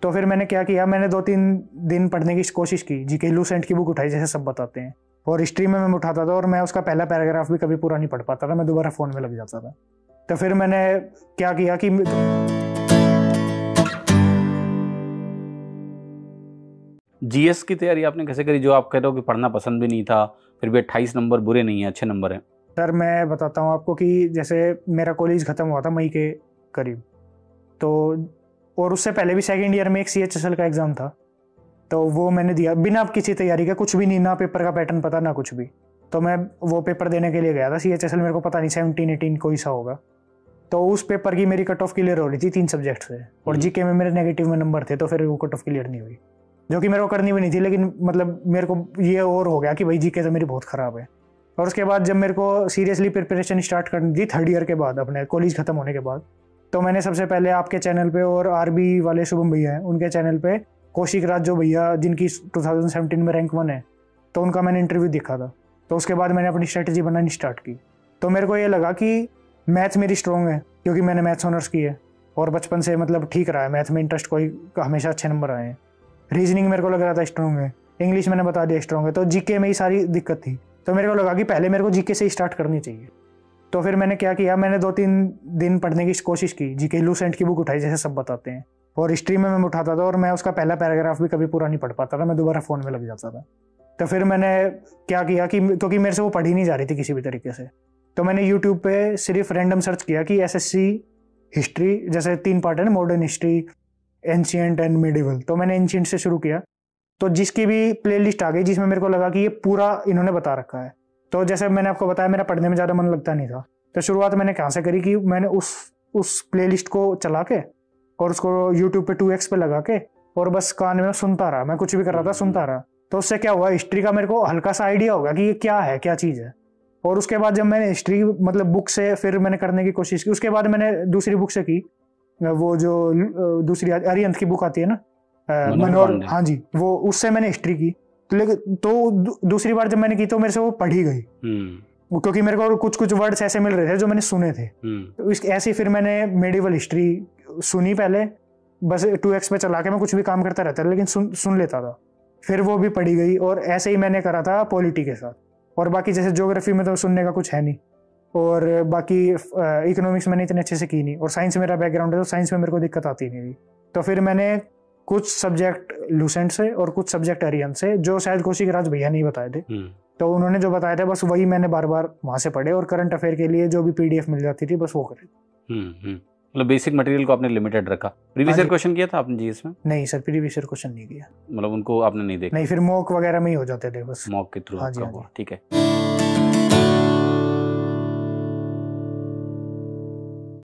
तो फिर मैंने क्या किया, मैंने 2-3 दिन पढ़ने की कोशिश की, जीके लूसेंट की बुक उठाई जैसे सब बताते हैं, और हिस्ट्री में मैं उठाता था और मैं उसका पहला पैराग्राफ भी कभी पूरा नहीं पढ़ पाता था, मैं दोबारा फ़ोन में लग जाता था। तो फिर मैंने क्या किया कि जीएस की तैयारी आपने कैसे करी, जो आप कह रहे हो कि पढ़ना पसंद भी नहीं था, फिर भी 28 नंबर बुरे नहीं है, अच्छे नंबर हैं? सर मैं बताता हूँ आपको कि जैसे मेरा कॉलेज ख़त्म हुआ था मई के करीब, तो और उससे पहले भी सेकेंड ईयर में एक CHSL का एग्ज़ाम था, तो वो मैंने दिया बिना किसी तैयारी के, कुछ भी नहीं, ना पेपर का पैटर्न पता ना कुछ भी। तो मैं वो पेपर देने के लिए गया था CHSL, मेरे को पता नहीं 17-18 कोई सा होगा। तो उस पेपर की मेरी कट ऑफ क्लियर हो रही थी 3 सब्जेक्ट से, और जीके में मेरे नेगेटिव में नंबर थे, तो फिर वो कट ऑफ क्लियर नहीं हुई, जो कि मेरे को करनी भी नहीं थी। लेकिन मतलब मेरे को ये और हो गया कि भाई जीके तो मेरी बहुत ख़राब है। और उसके बाद जब मेरे को सीरियसली प्रिपरेशन स्टार्ट करनी थी 3rd ईयर के बाद, अपने कॉलेज ख़त्म होने के बाद, तो मैंने सबसे पहले आपके चैनल पे और आरबी वाले शुभम भैया हैं उनके चैनल पे, कौशिक राज जो भैया जिनकी 2017 में रैंक 1 है, तो उनका मैंने इंटरव्यू देखा था। तो उसके बाद मैंने अपनी स्ट्रेटजी बनानी स्टार्ट की। तो मेरे को ये लगा कि मैथ मेरी स्ट्रॉन्ग है, क्योंकि मैंने मैथ्स ऑनर्स की है और बचपन से मतलब ठीक रहा है मैथ में, इंटरेस्ट कोई हमेशा अच्छे नंबर आए हैं। रीजनिंग मेरे को लग रहा था स्ट्रॉन्ग है, इंग्लिश मैंने बता दिया स्ट्रॉन्ग है, तो जीके में ही सारी दिक्कत थी। तो मेरे को लगा कि पहले मेरे को जीके से ही स्टार्ट करनी चाहिए। तो फिर मैंने क्या किया, मैंने 2-3 दिन पढ़ने की कोशिश की, जीके लूसेंट की बुक उठाई जैसे सब बताते हैं, और हिस्ट्री में मैं उठाता था और मैं उसका पहला पैराग्राफ भी कभी पूरा नहीं पढ़ पाता था, मैं दोबारा फ़ोन में लग जाता था। तो फिर मैंने क्या किया कि क्योंकि मेरे से वो पढ़ी नहीं जा रही थी किसी भी तरीके से, तो मैंने यूट्यूब पे सिर्फ रैंडम सर्च किया कि SSC हिस्ट्री, जैसे 3 पार्ट है ना, modern history, ancient and medieval, तो मैंने एंशिएंट से शुरू किया। तो जिसकी भी प्लेलिस्ट आ गई जिसमें मेरे को लगा कि ये पूरा इन्होंने बता रखा है, तो जैसे मैंने आपको बताया मेरा पढ़ने में ज़्यादा मन लगता नहीं था, तो शुरुआत मैंने कहाँ से करी कि मैंने उस प्लेलिस्ट को चला के और उसको यूट्यूब पे 2x पे लगा के और बस कान में सुनता रहा, मैं कुछ भी कर रहा था सुनता रहा। तो उससे क्या हुआ, हिस्ट्री का मेरे को हल्का सा आइडिया होगा कि ये क्या है, क्या चीज़ है। और उसके बाद जब मैंने हिस्ट्री मतलब बुक से फिर मैंने करने की कोशिश की, उसके बाद मैंने दूसरी बुक से की, वो जो दूसरी अरिहंत की बुक आती है ना, मनोहर, हाँ जी, वो उससे मैंने हिस्ट्री की। तो दूसरी बार जब मैंने की तो मेरे से वो पढ़ी गई, क्योंकि मेरे को कुछ कुछ वर्ड्स ऐसे मिल रहे थे जो मैंने सुने थे। तो ऐसे फिर मैंने मेडिवल हिस्ट्री सुनी पहले, बस 2x पे चला के मैं कुछ भी काम करता रहता था, लेकिन सुन लेता था, फिर वो भी पढ़ी गई। और ऐसे ही मैंने करा था पॉलिटी के साथ। और बाकी जैसे ज्योग्राफी में तो सुनने का कुछ है नहीं, और बाकी इकोनॉमिक्स मैंने इतने अच्छे से की नहीं, और साइंस मेरा बैकग्राउंड है तो साइंस में मेरे को दिक्कत आती नहीं थी। तो फिर मैंने कुछ सब्जेक्ट लूसेंट से और कुछ सब्जेक्ट अरिहंत से, जो शायद कौशिक राज भैया नहीं बताए थे, तो उन्होंने जो बताया था बस वही मैंने बार बार वहां से पढ़े, और करंट अफेयर के लिए जो भी PDF मिल जाती थी बस वो करे। मतलब बेसिक मटेरियल को आपने लिमिटेड रखा। प्रीवियस ईयर क्वेश्चन किया था आपने जीएस में? नहीं सर, प्रीवियस ईयर क्वेश्चन नहीं किया। मतलब उनको आपने नहीं देखा? नहीं, फिर मॉक वगैरह में ही हो जाते थे बस, मॉक के थ्रू। हाँ जी, ठीक है।